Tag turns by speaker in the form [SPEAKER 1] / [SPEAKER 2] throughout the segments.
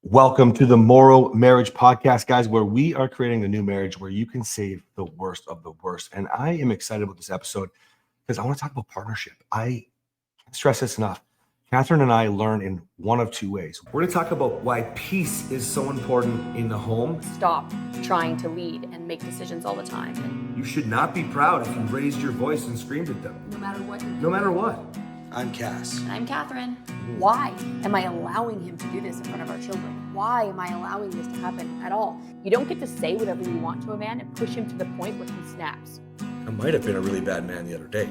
[SPEAKER 1] Welcome to the MorrowMarriage podcast, guys, where we are creating a new marriage where you can save the worst of the worst. And I am excited about this episode because I want to talk about partnership. I can't stress this enough. Kathryn and I learn in one of two ways. We're going to talk about why peace is so important in the home.
[SPEAKER 2] Stop trying to lead and make decisions all the time.
[SPEAKER 1] You should not be proud if you raised your voice and screamed at them.
[SPEAKER 2] No matter what.
[SPEAKER 1] No matter what.
[SPEAKER 3] I'm Cass.
[SPEAKER 2] And I'm Kathryn. Why am I allowing him to do this in front of our children? Why am I allowing this to happen at all? You don't get to say whatever you want to a man and push him to the point where he snaps.
[SPEAKER 1] I might have been a really bad man the other day,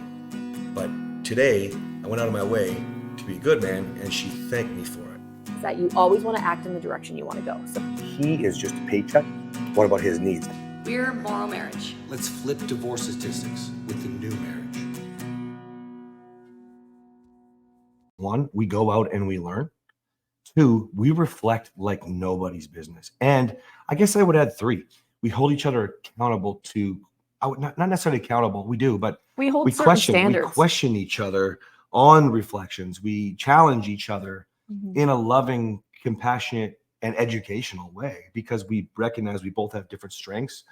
[SPEAKER 1] but today I went out of my way to be a good man, and she thanked me for it.
[SPEAKER 2] Is that you always want to act in the direction you want to go. So
[SPEAKER 1] He is just a paycheck. What about his needs?
[SPEAKER 2] we're MorrowMarriage.
[SPEAKER 3] Let's flip divorce statistics with the new marriage.
[SPEAKER 1] One, we go out and we learn. Two, we reflect like nobody's business. And I guess I would add three, we hold each other accountable to, not necessarily accountable, we do, but
[SPEAKER 2] We hold
[SPEAKER 1] we
[SPEAKER 2] certain standards.
[SPEAKER 1] question each other on reflections. We challenge each other in a loving, compassionate, and educational way because we recognize we both have different strengths.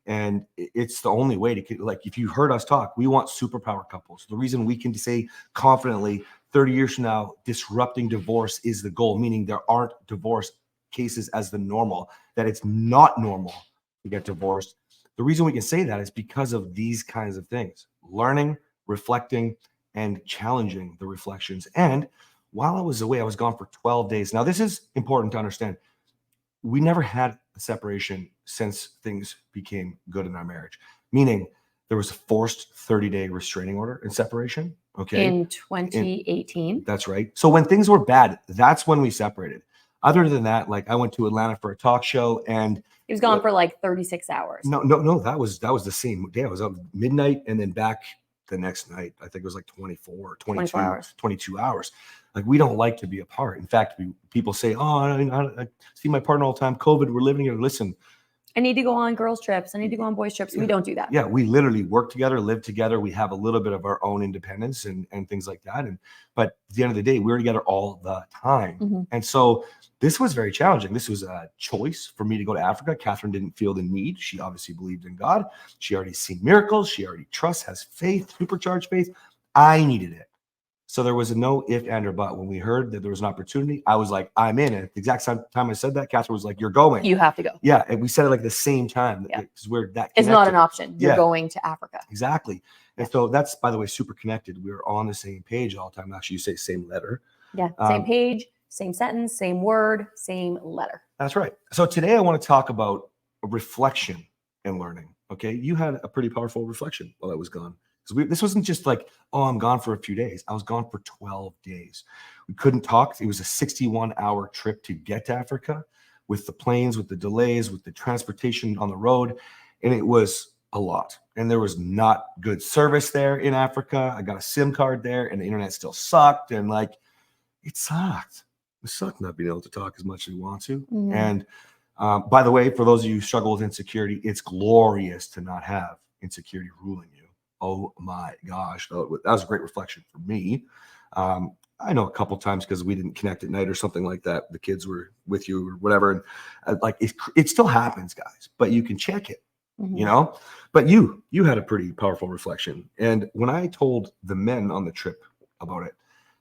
[SPEAKER 1] And it's the only way to, like, if you heard us talk, we want superpower couples. The reason we can say confidently 30 years from now, disrupting divorce is the goal, meaning there aren't divorce cases as the normal, that it's not normal to get divorced. The reason we can say that is because of these kinds of things, learning, reflecting, and challenging the reflections. And while I was away, I was gone for 12 days. Now, this is important to understand. We never had a separation since things became good in our marriage, meaning there was a forced 30-day restraining order in separation. Okay.
[SPEAKER 2] In 2018.
[SPEAKER 1] That's right. So when things were bad, that's when we separated. Other than that, like I went to Atlanta for a talk show and
[SPEAKER 2] He was gone for like 36 hours.
[SPEAKER 1] no, that was the same day. I was up midnight and then back the next night. I think it was like
[SPEAKER 2] 24 hours.
[SPEAKER 1] 22 hours. Like we don't like to be apart. In fact, people say, oh, I see my partner all the time. COVID, we're living here. Listen,
[SPEAKER 2] I need to go on girls' trips. I need to go on boys' trips. We don't do that.
[SPEAKER 1] yeah, we literally work together, live together. We have a little bit of our own independence and things like that. But at the end of the day, we're together all the time. And so this was very challenging. This was a choice for me to go to Africa. Kathryn didn't feel the need. She obviously believed in God. She already seen miracles. She already trusts, has faith, supercharged faith. I needed it. So there was a no if, and, or but. When we heard that there was an opportunity, I was like, I'm in. And at the exact same time I said that, Kathryn was like, you're going.
[SPEAKER 2] You have to go.
[SPEAKER 1] Yeah. And we said it like the same time.
[SPEAKER 2] Yeah.
[SPEAKER 1] Because we're that
[SPEAKER 2] It's not
[SPEAKER 1] connected.
[SPEAKER 2] an option. You're
[SPEAKER 1] Yeah.
[SPEAKER 2] going to Africa.
[SPEAKER 1] Exactly. And so that's, by the way, super connected. We're on the same page all the time. Actually, you say same letter.
[SPEAKER 2] Yeah. Same page, same sentence, same word, same letter.
[SPEAKER 1] That's right. So today I want to talk about reflection and learning. Okay. You had a pretty powerful reflection while I was gone. This wasn't just like, oh, I'm gone for a few days. I was gone for 12 days. We couldn't talk. It was a 61-hour trip to get to Africa with the planes, with the delays, with the transportation on the road. And it was a lot. And there was not good service there in Africa. I got a SIM card there and the internet still sucked. And like, it sucked. It sucked not being able to talk as much as we want to. And by the way, for those of you who struggle with insecurity, it's glorious to not have insecurity ruling you. Oh my gosh, that was a great reflection for me. I know a couple times because we didn't connect at night or something like that. The kids were with you or whatever. And like it still happens, guys, but you can check it, you know, but you had a pretty powerful reflection. And when I told the men on the trip about it,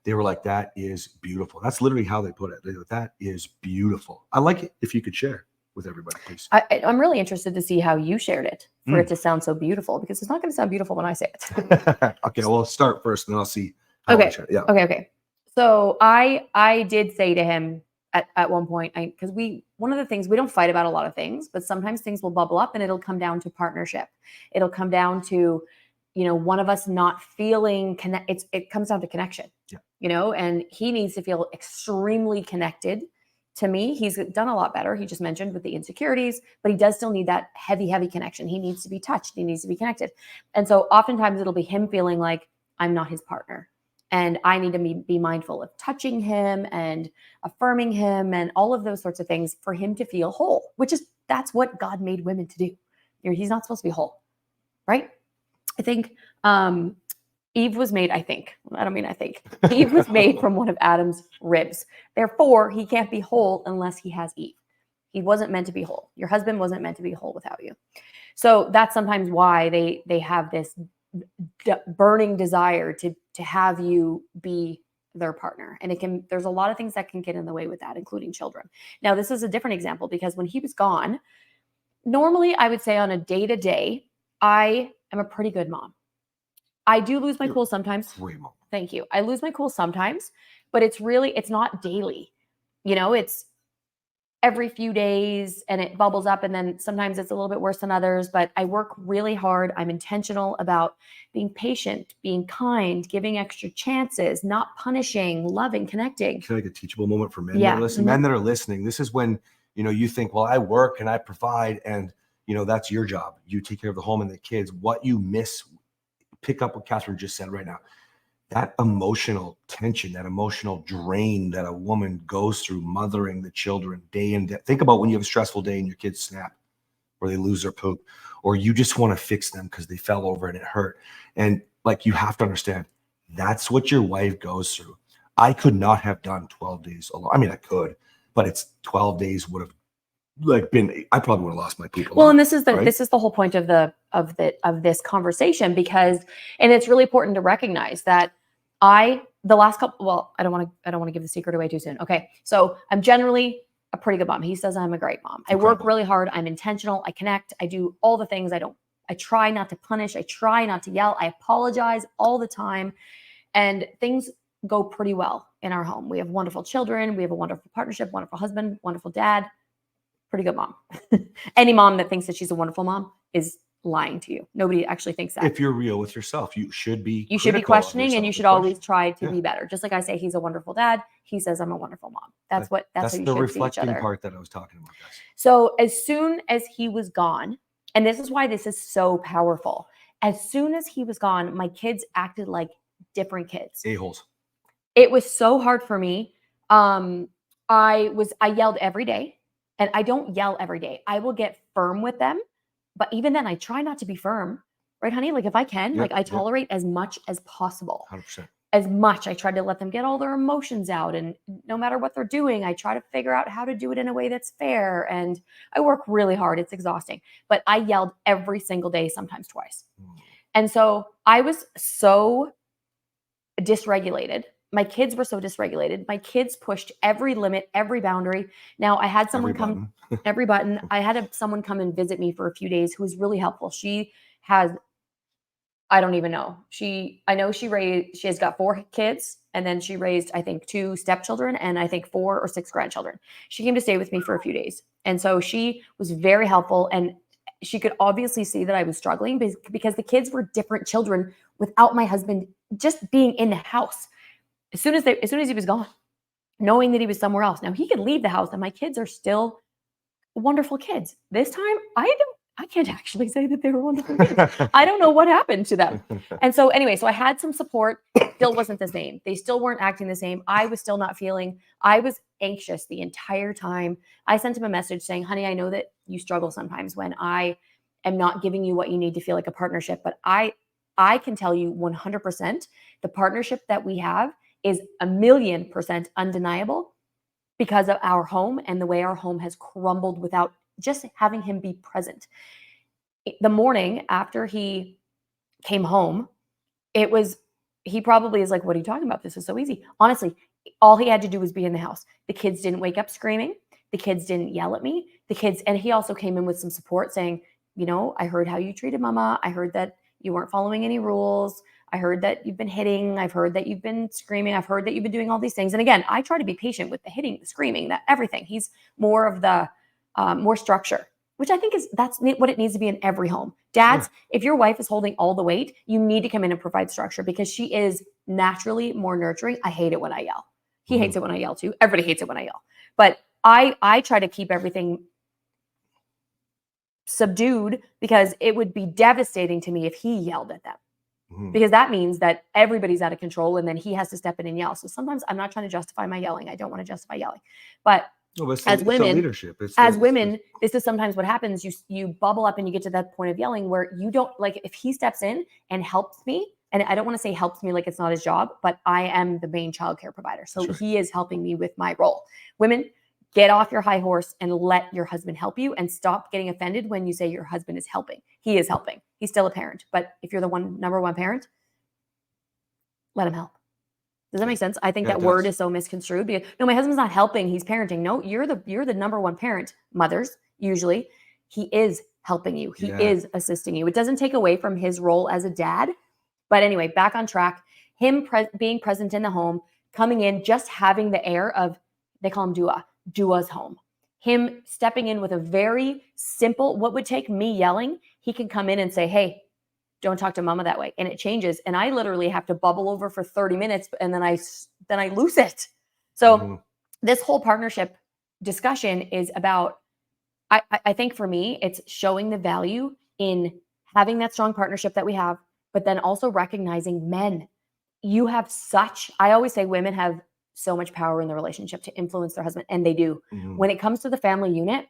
[SPEAKER 1] they were like, that is beautiful. That's literally how they put it. They go, that is beautiful. I like it if you could share with everybody, please.
[SPEAKER 2] I'm really interested to see how you shared it for it to sound so beautiful, because it's not going to sound beautiful when I say it.
[SPEAKER 1] Okay, well, I'll start first and then I'll see how I share. Yeah.
[SPEAKER 2] Okay. So I did say to him at one point, because one of the things, we don't fight about a lot of things, but sometimes things will bubble up and it'll come down to partnership. It'll come down to, one of us not feeling it comes down to connection, and he needs to feel extremely connected to me. He's done a lot better. He just mentioned with the insecurities, but he does still need that heavy, heavy connection. He needs to be touched. He needs to be connected. And so oftentimes it'll be him feeling like I'm not his partner. And I need to be mindful of touching him and affirming him and all of those sorts of things for him to feel whole, that's what God made women to do. He's not supposed to be whole, right? I think Eve was made, I think. I don't mean I think. Eve was made from one of Adam's ribs. Therefore, he can't be whole unless he has Eve. He wasn't meant to be whole. Your husband wasn't meant to be whole without you. So that's sometimes why they have this burning desire to have you be their partner. And there's a lot of things that can get in the way with that, including children. Now, this is a different example because when he was gone, normally I would say on a day-to-day, I am a pretty good mom. I do lose my cool sometimes.
[SPEAKER 1] Great mom.
[SPEAKER 2] Thank you. I lose my cool sometimes, but it's not daily. It's every few days and it bubbles up, and then sometimes it's a little bit worse than others, but I work really hard. I'm intentional about being patient, being kind, giving extra chances, not punishing, loving, connecting.
[SPEAKER 1] Can I get a teachable moment for men that are listening? Men that are listening, this is when, you think, well, I work and I provide and, that's your job. You take care of the home and the kids. What you miss, pick up what Kathryn just said right now. That emotional tension, that emotional drain that a woman goes through mothering the children day in day. Think about when you have a stressful day and your kids snap or they lose their poop, or you just want to fix them because they fell over and it hurt. And you have to understand, that's what your wife goes through. I could not have done 12 days alone. I mean, I could, but it's 12 days would have I probably would have lost my poop.
[SPEAKER 2] Well, and this is the whole point of this conversation, because, and it's really important to recognize that I don't want to give the secret away too soon. Okay. So I'm generally a pretty good mom. He says I'm a great mom. I work really hard. I'm intentional. I connect. I do all the things. I try not to punish. I try not to yell. I apologize all the time, and things go pretty well in our home. We have wonderful children. We have a wonderful partnership, wonderful husband, wonderful dad. Pretty good mom. Any mom that thinks that she's a wonderful mom is lying to you. Nobody actually thinks that.
[SPEAKER 1] If you're real with yourself, you should be
[SPEAKER 2] questioning, and you should always try to be better. Just like I say, he's a wonderful dad. He says I'm a wonderful mom. That's how you should see each other. That's the reflecting
[SPEAKER 1] part that I was talking about, guys.
[SPEAKER 2] So as soon as he was gone, and this is why this is so powerful. As soon as he was gone, my kids acted like different kids.
[SPEAKER 1] A-holes.
[SPEAKER 2] It was so hard for me. I yelled every day. And I don't yell every day. I will get firm with them. But even then, I try not to be firm. Right, honey? If I can, I tolerate as much as possible.
[SPEAKER 1] 100%.
[SPEAKER 2] As much. I try to let them get all their emotions out. And no matter what they're doing, I try to figure out how to do it in a way that's fair. And I work really hard. It's exhausting. But I yelled every single day, sometimes twice. And so I was so dysregulated. My kids were so dysregulated. My kids pushed every limit, every boundary. Now I had someone every button. I had someone come and visit me for a few days who was really helpful. She has, I don't even know. She has got 4 kids, and then she raised, I think, 2 stepchildren and I think 4 or 6 grandchildren. She came to stay with me for a few days. And so she was very helpful, and she could obviously see that I was struggling because the kids were different children without my husband just being in the house. As soon as he was gone, knowing that he was somewhere else. Now he could leave the house and my kids are still wonderful kids. This time, I can't actually say that they were wonderful kids. I don't know what happened to them. And so anyway, so I had some support. Still wasn't the same. They still weren't acting the same. I was still not feeling. I was anxious the entire time. I sent him a message saying, honey, I know that you struggle sometimes when I am not giving you what you need to feel like a partnership, but I can tell you 100% the partnership that we have is 1,000,000% undeniable because of our home and the way our home has crumbled without just having him be present. The morning after he came home, he probably is like, what are you talking about? This is so easy. Honestly, all he had to do was be in the house. The kids didn't wake up screaming. The kids didn't yell at me. And he also came in with some support saying, I heard how you treated mama. I heard that you weren't following any rules. I heard that you've been hitting. I've heard that you've been screaming. I've heard that you've been doing all these things. And again, I try to be patient with the hitting, the screaming, that everything. He's more of the more structure, which I think that's what it needs to be in every home. Dads, if your wife is holding all the weight, you need to come in and provide structure because she is naturally more nurturing. I hate it when I yell. He hates it when I yell too. Everybody hates it when I yell. But I try to keep everything subdued because it would be devastating to me if he yelled at them. Because that means that everybody's out of control and then he has to step in and yell. So sometimes I'm not trying to justify my yelling. I don't want to justify yelling. But as women, this is sometimes what happens. You bubble up and you get to that point of yelling where you don't, like, if he steps in and helps me and I don't want to say helps me like it's not his job, but I am the main childcare provider. So
[SPEAKER 1] Sure.
[SPEAKER 2] he is helping me with my role. Women, get off your high horse and let your husband help you, and stop getting offended when you say your husband is helping. He is helping. He's still a parent. But if you're the number one parent, let him help. Does that make sense? I think
[SPEAKER 1] Yeah,
[SPEAKER 2] that
[SPEAKER 1] it
[SPEAKER 2] word
[SPEAKER 1] does.
[SPEAKER 2] is so misconstrued because no, my husband's not helping, he's parenting. No, you're the number one parent, mothers, usually. He is helping you. He
[SPEAKER 1] Yeah.
[SPEAKER 2] is assisting you. It doesn't take away from his role as a dad. But anyway, back on track. Him being present in the home, coming in, just having the air of, they call him Dua's home. Him stepping in with a very simple, what would take me yelling, he can come in and say, hey, don't talk to mama that way. And it changes. And I literally have to bubble over for 30 minutes and then I lose it. So
[SPEAKER 1] Mhm.
[SPEAKER 2] this whole partnership discussion is about, I think for me, it's showing the value in having that strong partnership that we have, but then also recognizing men. You have I always say women have so much power in the relationship to influence their husband, and they do.
[SPEAKER 1] Mhm.
[SPEAKER 2] When it comes to the family unit,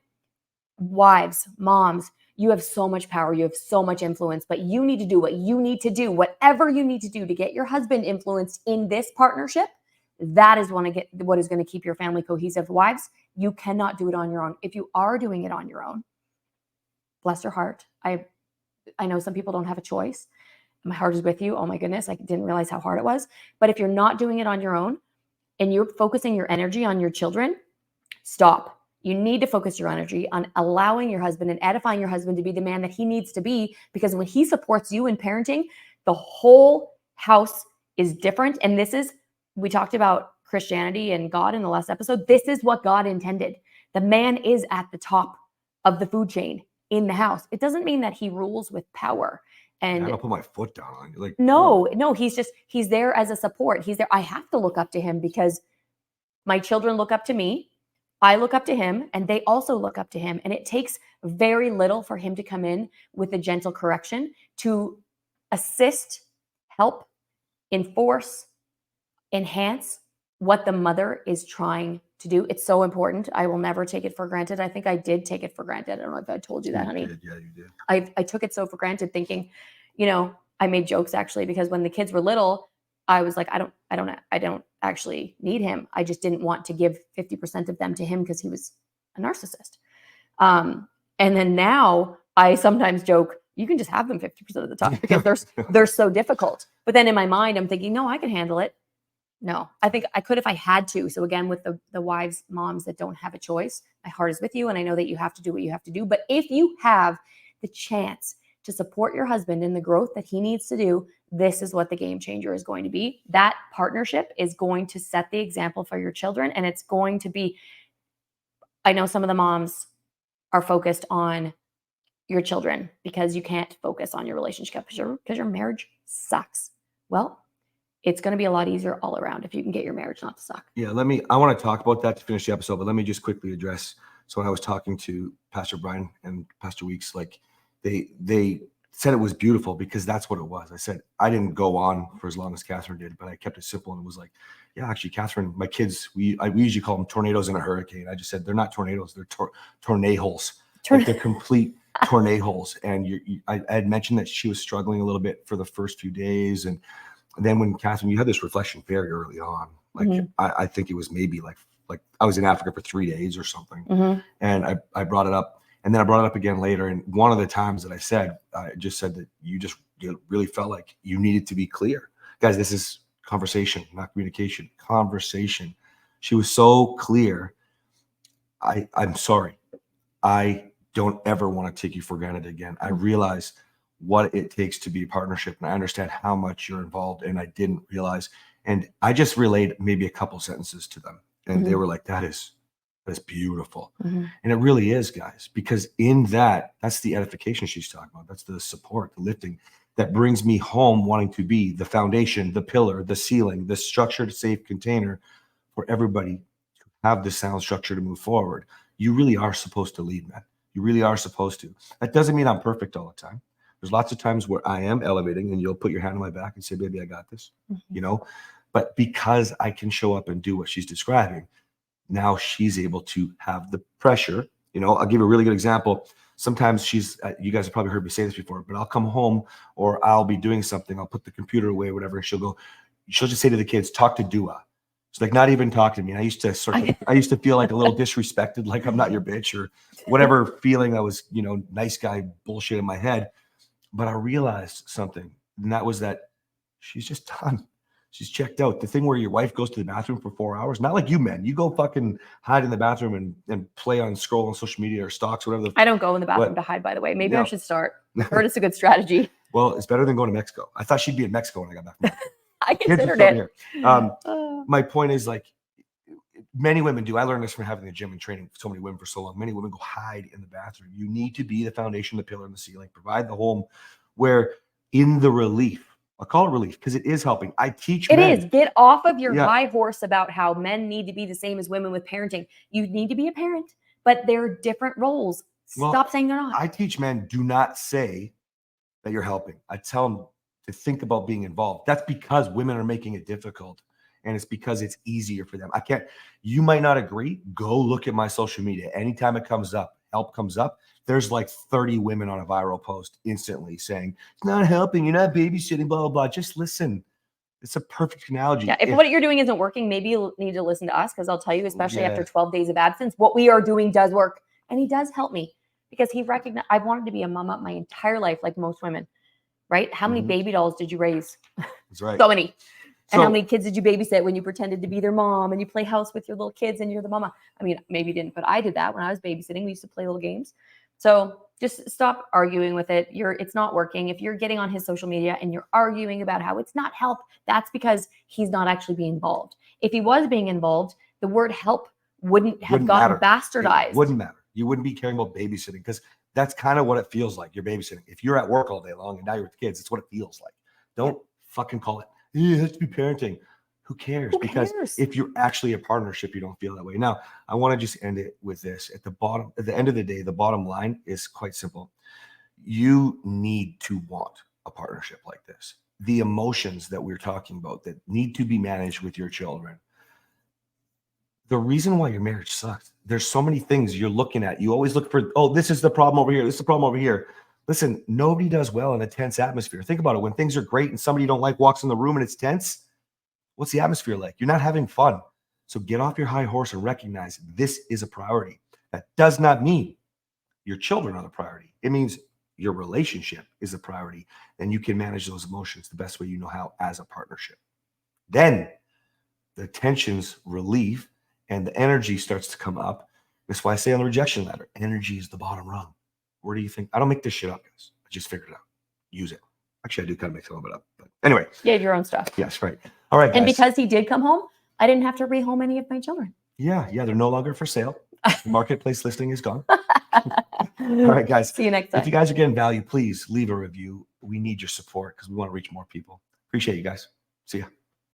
[SPEAKER 2] wives, moms, you have so much power, you have so much influence, but you need to do what you need to do, whatever you need to do to get your husband influenced in this partnership. That is what is going to keep your family cohesive. Wives, you cannot do it on your own. If you are doing it on your own, bless your heart. I know some people don't have a choice. My heart is with you. Oh my goodness, I didn't realize how hard it was. But if you're not doing it on your own and you're focusing your energy on your children, stop. You need to focus your energy on allowing your husband and edifying your husband to be the man that he needs to be, because when he supports you in parenting, the whole house is different. And we talked about Christianity and God in the last episode. This is what God intended. The man is at the top of the food chain in the house. It doesn't mean that he rules with power. And
[SPEAKER 1] I don't put my foot down on you. Like,
[SPEAKER 2] no, he's there as a support. He's there. I have to look up to him because my children look up to me. I look up to him, and they also look up to him. And it takes very little for him to come in with a gentle correction to assist, help, enforce, enhance what the mother is trying to do. It's so important. I will never take it for granted. I think I did take it for granted. I don't know if I told you that, honey.
[SPEAKER 1] You did. Yeah, you did.
[SPEAKER 2] I took it so for granted, thinking, I made jokes actually, because when the kids were little, I was like, I don't actually need him. I just didn't want to give 50% of them to him because he was a narcissist. And then now I sometimes joke, you can just have them 50% of the time because they're so difficult. But then in my mind, I'm thinking, no, I can handle it. No, I think I could if I had to. So again, with the wives, moms that don't have a choice, my heart is with you. And I know that you have to do what you have to do. But if you have the chance to support your husband in the growth that he needs to do, this is what the game changer is going to be. That partnership is going to set the example for your children. And it's going to be, I know some of the moms are focused on your children because you can't focus on your relationship because your marriage sucks. Well, it's going to be a lot easier all around if you can get your marriage not to suck.
[SPEAKER 1] Yeah, I want to talk about that to finish the episode, but let me just quickly address. So when I was talking to Pastor Brian and Pastor Weeks, like they said it was beautiful because that's what it was. I said, I didn't go on for as long as Kathryn did, but I kept it simple and was like, yeah, actually, Kathryn, my kids, we usually call them tornadoes in a hurricane. I just said, they're not tornadoes, they're tornadoes. Like they're complete tornadoes. And I had mentioned that she was struggling a little bit for the first few days. And then when Kathryn, you had this reflection very early on, like I think it was maybe like I was in Africa for 3 days or something. And I brought it up, and then I brought it up again later. And one of the times that I just said that you really felt like you needed to be clear. Guys, this is conversation, not communication, conversation. She was so clear. I'm sorry. I don't ever want to take you for granted again. I realize what it takes to be a partnership, and I understand how much you're involved, and I didn't realize. And I just relayed maybe a couple sentences to them, and they were like, that's beautiful. And it really is, guys, because in that's the edification she's talking about. That's the support, the lifting that brings me home, wanting to be the foundation, the pillar, the ceiling, the structured, safe container for everybody to have the sound structure to move forward. You really are supposed to lead, man. You really are supposed to. That doesn't mean I'm perfect all the time. There's lots of times where I am elevating and you'll put your hand on my back and say, baby, I got this, but because I can show up and do what she's describing, now she's able to have the pressure. I'll give you a really good example. sometimes she's, you guys have probably heard me say this before, but I'll come home or I'll be doing something. I'll put the computer away, whatever. And she'll just say to the kids, talk to Dua. It's like, not even talk to me. And I used to feel like a little disrespected, like I'm not your bitch or whatever feeling I was, nice guy bullshit in my head. But I realized something, and that was that she's just done. She's checked out. The thing where your wife goes to the bathroom for 4 hours, not like you men. You go fucking hide in the bathroom and play on scroll on social media or stocks, whatever.
[SPEAKER 2] I don't go in the bathroom to hide, by the way. Maybe
[SPEAKER 1] No.
[SPEAKER 2] I should start. I've heard it's a good strategy.
[SPEAKER 1] Well, it's better than going to Mexico. I thought she'd be in Mexico when I got back from Mexico.
[SPEAKER 2] I
[SPEAKER 1] Kids are
[SPEAKER 2] considered
[SPEAKER 1] from
[SPEAKER 2] it.
[SPEAKER 1] here. My point is, like, many women do. I learned this from having the gym and training so many women for so long. Many women go hide in the bathroom. You need to be the foundation, the pillar, and the ceiling. Provide the home where in the relief, I'll call it relief because it is helping. I teach men.
[SPEAKER 2] It is. Get off of your
[SPEAKER 1] Yeah.
[SPEAKER 2] high horse about how men need to be the same as women with parenting. You need to be a parent, but there are different roles.
[SPEAKER 1] Well,
[SPEAKER 2] Stop saying they're not.
[SPEAKER 1] I teach men, do not say that you're helping. I tell them to think about being involved. That's because women are making it difficult. And it's because it's easier for them. You might not agree. Go look at my social media. Anytime it comes up, help comes up, there's like 30 women on a viral post instantly saying, it's not helping. You're not babysitting, blah, blah, blah. Just listen. It's a perfect analogy.
[SPEAKER 2] Yeah, if what you're doing isn't working, maybe you'll need to listen to us because I'll tell you, especially
[SPEAKER 1] Yeah.
[SPEAKER 2] after 12 days of absence, what we are doing does work. And he does help me because he recognized I've wanted to be a mama my entire life, like most women, right? How many
[SPEAKER 1] Mhm.
[SPEAKER 2] baby dolls did you raise?
[SPEAKER 1] That's right.
[SPEAKER 2] So many. And
[SPEAKER 1] So-
[SPEAKER 2] how many kids did you babysit when you pretended to be their mom and you play house with your little kids and you're the mama? I mean, maybe you didn't, but I did that when I was babysitting. We used to play little games. So just stop arguing with it. It's not working. If you're getting on his social media and you're arguing about how it's not help, that's because he's not actually being involved. If he was being involved, the word help wouldn't have gotten bastardized.
[SPEAKER 1] It wouldn't matter. You wouldn't be caring about babysitting because that's kind of what it feels like. You're babysitting. If you're at work all day long and now you're with kids, it's what it feels like. Don't fucking call it, it has to be parenting. Who cares?
[SPEAKER 2] Who
[SPEAKER 1] Because
[SPEAKER 2] cares?
[SPEAKER 1] if you're actually a partnership, you don't feel that way. Now, I want to just end it with this. At the end of the day, the bottom line is quite simple. You need to want a partnership like this. The emotions that we're talking about that need to be managed with your children. The reason why your marriage sucks, there's so many things you're looking at. You always look for, oh, this is the problem over here. This is the problem over here. Listen, nobody does well in a tense atmosphere. Think about it. When things are great and somebody you don't like walks in the room and it's tense, what's the atmosphere like? You're not having fun. So get off your high horse and recognize this is a priority. That does not mean your children are the priority. It means your relationship is a priority. And you can manage those emotions the best way you know how as a partnership. Then the tensions relieve and the energy starts to come up. That's why I say on the rejection ladder, energy is the bottom rung. Where do you think? I don't make this shit up, guys. I just figured it out. Use it. Actually, I do kind of make some of it up. But anyway.
[SPEAKER 2] You have your own stuff.
[SPEAKER 1] Yes, right. All right, guys.
[SPEAKER 2] And because he did come home, I didn't have to rehome any of my children.
[SPEAKER 1] Yeah, they're no longer for sale. The marketplace listing is gone. All right, guys.
[SPEAKER 2] See you next time.
[SPEAKER 1] If you guys are getting value, please leave a review. We need your support because we want to reach more people. Appreciate you guys. See ya.